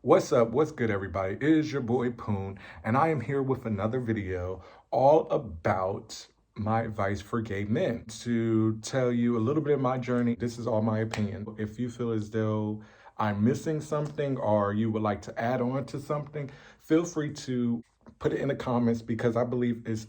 What's up? What's good, everybody? It is your boy Poon, and I am here with another video all about my advice for gay men. To tell you a little bit of my journey, this is all my opinion. If you feel as though I'm missing something or you would like to add on to something, feel free to put it in the comments because I believe it's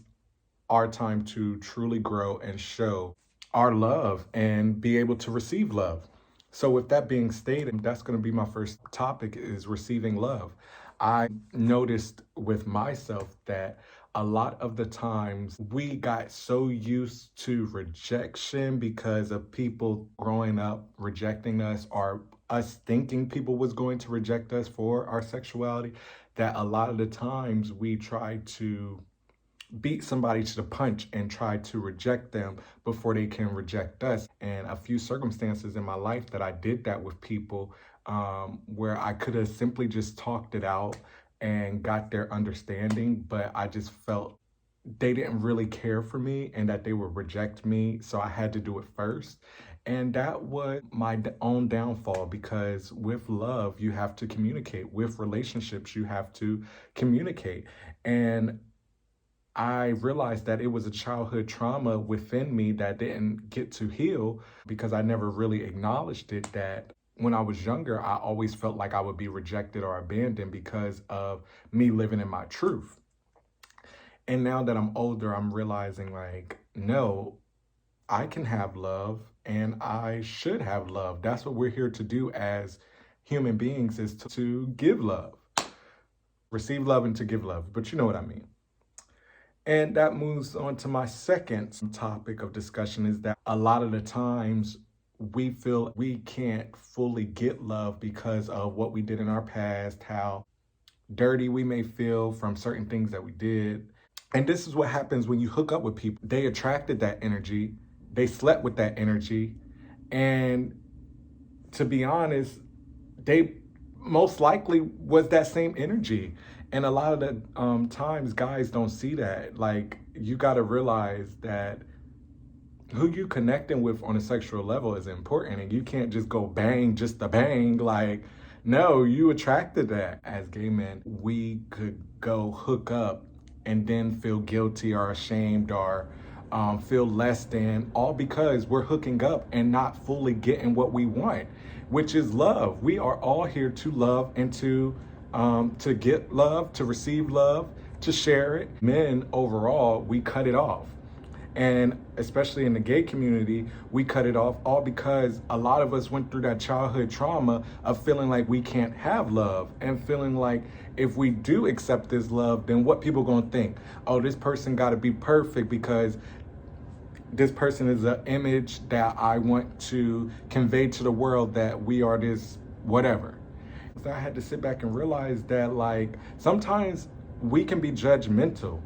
our time to truly grow and show our love and be able to receive love. So with that being stated, that's going to be my first topic is receiving love. I noticed with myself that a lot of the times we got so used to rejection because of people growing up rejecting us or us thinking people was going to reject us for our sexuality, that a lot of the times we try to beat somebody to the punch and try to reject them before they can reject us. And a few circumstances in my life that I did that with people, where I could have simply just talked it out and got their understanding, but I just felt they didn't really care for me and that they would reject me. So I had to do it first. And that was my own downfall, because with love, you have to communicate. With relationships, you have to communicate. And I realized that it was a childhood trauma within me that didn't get to heal because I never really acknowledged it, that when I was younger, I always felt like I would be rejected or abandoned because of me living in my truth. And now that I'm older, I'm realizing like, no, I can have love and I should have love. That's what we're here to do as human beings, is to give love, receive love and to give love. But you know what I mean. And that moves on to my second topic of discussion, is that a lot of the times we feel we can't fully get love because of what we did in our past, how dirty we may feel from certain things that we did. And this is what happens when you hook up with people. They attracted that energy, they slept with that energy, and to be honest, they most likely was that same energy. And a lot of the times guys don't see that. Like, you got to realize that who you connecting with on a sexual level is important, and you can't just go bang just to bang. Like, no, you attracted that. As gay men, we could go hook up and then feel guilty or ashamed or feel less than, all because we're hooking up and not fully getting what we want, which is love. We are all here to love and to get love, to receive love, to share it. Men overall, we cut it off. And especially in the gay community, we cut it off all because a lot of us went through that childhood trauma of feeling like we can't have love, and feeling like if we do accept this love, then what people gonna think? Oh, this person gotta be perfect because this person is an image that I want to convey to the world, that we are this whatever. So I had to sit back and realize that, like, sometimes we can be judgmental,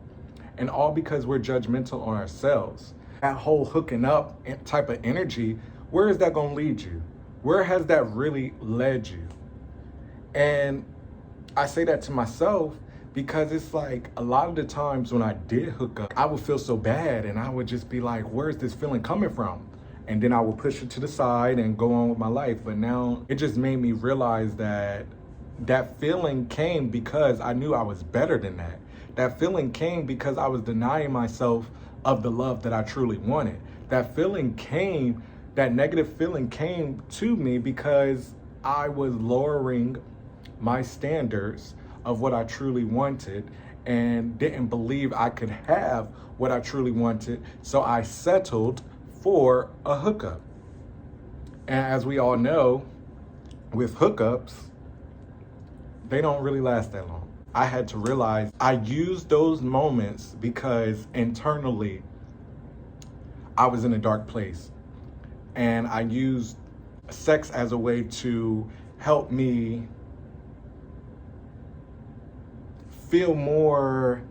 and all because we're judgmental on ourselves. That whole hooking up type of energy, where is that gonna lead you? Where has that really led you? And I say that to myself because it's like a lot of the times when I did hook up, I would feel so bad and I would just be like, where's this feeling coming from? And then I would push it to the side and go on with my life. But now it just made me realize that that feeling came because I knew I was better than that. That feeling came because I was denying myself of the love that I truly wanted. That feeling came, that negative feeling came to me because I was lowering my standards of what I truly wanted and didn't believe I could have what I truly wanted. So I settled for a hookup. And as we all know, with hookups, they don't really last that long. I had to realize I used those moments because internally I was in a dark place. And I used sex as a way to help me feel more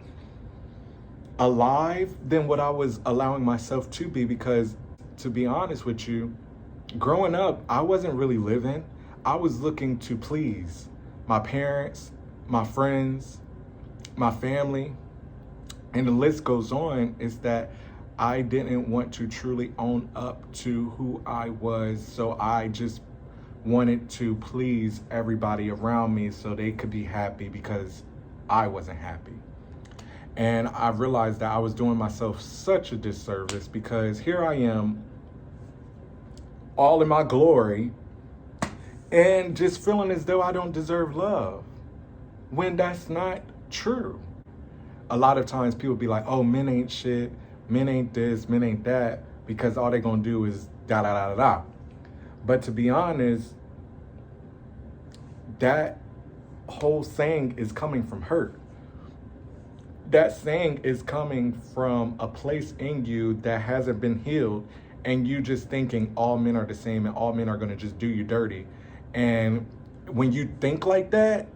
alive than what I was allowing myself to be. Because to be honest with you, growing up, I wasn't really living. I was looking to please my parents, my friends, my family, and the list goes on, is that I didn't want to truly own up to who I was. So I just wanted to please everybody around me so they could be happy because I wasn't happy. And I realized that I was doing myself such a disservice because here I am, all in my glory, and just feeling as though I don't deserve love when that's not true. A lot of times people be like, oh, men ain't shit, men ain't this, men ain't that, because all they gonna do is da da da da da. But to be honest, that whole saying is coming from hurt. That saying is coming from a place in you that hasn't been healed, and you just thinking all men are the same and all men are gonna just do you dirty. And when you think like that,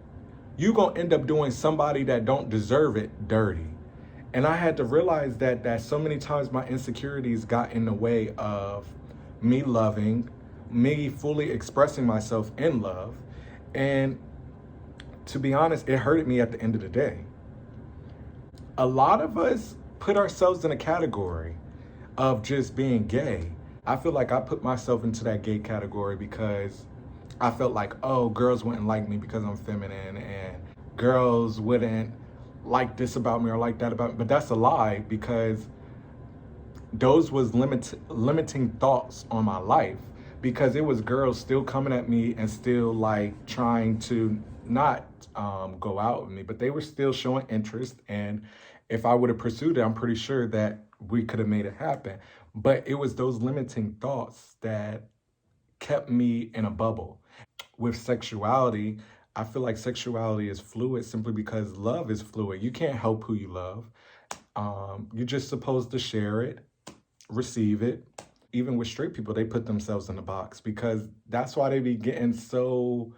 you gonna end up doing somebody that don't deserve it dirty. And I had to realize that so many times my insecurities got in the way of me loving, me fully expressing myself in love. And to be honest, it hurted me at the end of the day. A lot of us put ourselves in a category of just being gay. I feel like I put myself into that gay category because I felt like, oh, girls wouldn't like me because I'm feminine, and girls wouldn't like this about me or like that about me. But that's a lie, because those was limiting thoughts on my life, because it was girls still coming at me and still like trying to not go out with me, but they were still showing interest. And if I would have pursued it, I'm pretty sure that we could have made it happen. But it was those limiting thoughts that kept me in a bubble. With sexuality, I feel like sexuality is fluid simply because love is fluid. You can't help who you love. You're just supposed to share it, receive it. Even with straight people, they put themselves in a box because that's why they be getting so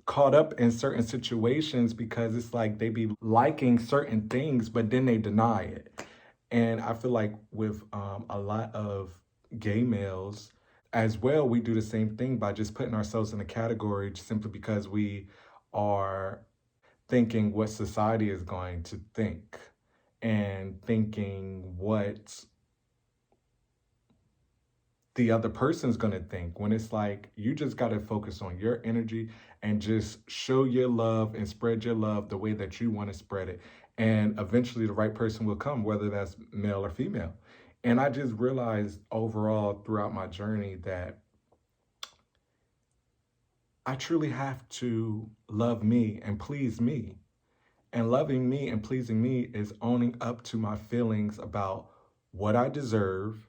caught up in certain situations, because it's like they be liking certain things, but then they deny it. And I feel like with a lot of gay males as well, we do the same thing by just putting ourselves in a category simply because we are thinking what society is going to think and thinking what the other person's gonna think, when it's like you just gotta focus on your energy and just show your love and spread your love the way that you want to spread it. And eventually the right person will come, whether that's male or female. And I just realized overall throughout my journey that I truly have to love me and please me. And loving me and pleasing me is owning up to my feelings about what I deserve,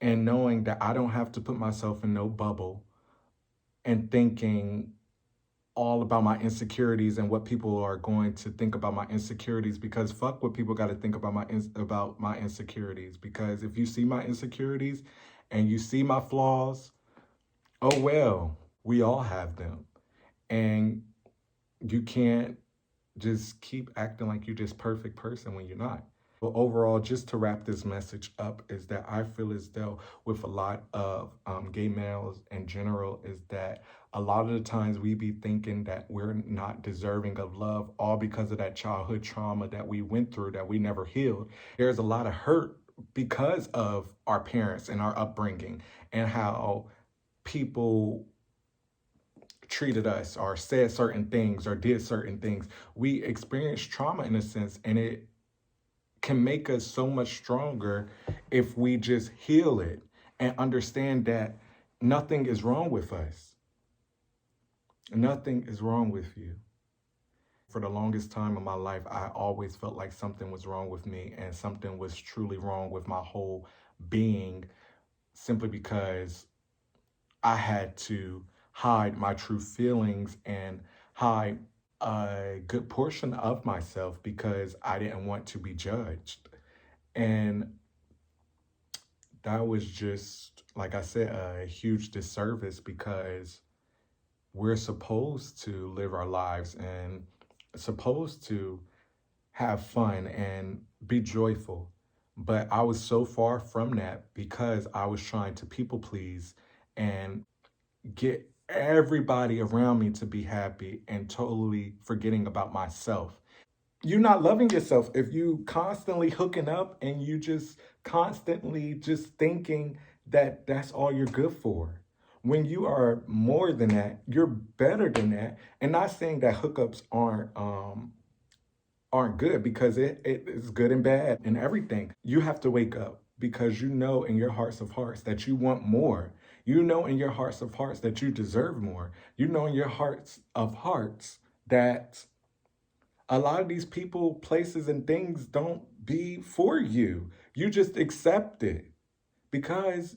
and knowing that I don't have to put myself in no bubble and thinking all about my insecurities and what people are going to think about my insecurities, because fuck what people got to think about my insecurities. Because if you see my insecurities and you see my flaws, oh well, we all have them. And you can't just keep acting like you're this perfect person when you're not. But overall, just to wrap this message up, is that I feel as though with a lot of gay males in general, is that a lot of the times we be thinking that we're not deserving of love, all because of that childhood trauma that we went through that we never healed. There's a lot of hurt because of our parents and our upbringing and how people treated us or said certain things or did certain things. We experienced trauma in a sense, and it can make us so much stronger if we just heal it and understand that nothing is wrong with us. Nothing is wrong with you. For the longest time of my life, I always felt like something was wrong with me, and something was truly wrong with my whole being, simply because I had to hide my true feelings and hide a good portion of myself because I didn't want to be judged. And that was just, like I said, a huge disservice, because we're supposed to live our lives and supposed to have fun and be joyful. But I was so far from that because I was trying to people please and get everybody around me to be happy and totally forgetting about myself. You're not loving yourself if you constantly hooking up and you just constantly just thinking that that's all you're good for. when you are more than that, you're better than that. And not saying that hookups aren't good, because it is good and bad and everything. You have to wake up, because you know in your hearts of hearts that you want more. You know in your hearts of hearts that you deserve more. You know in your hearts of hearts that a lot of these people, places, and things don't be for you. You just accept it because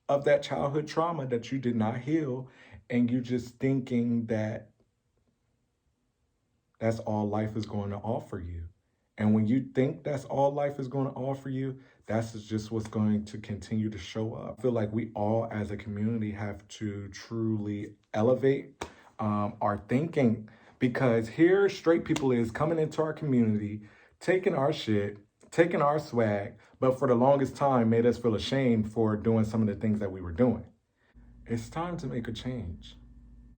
of that childhood trauma that you did not heal, and you just thinking that that's all life is going to offer you. And when you think that's all life is going to offer you, that's just what's going to continue to show up. I feel like we all as a community have to truly elevate our thinking, because here straight people is coming into our community, taking our shit, taking our swag, but for the longest time made us feel ashamed for doing some of the things that we were doing. It's time to make a change.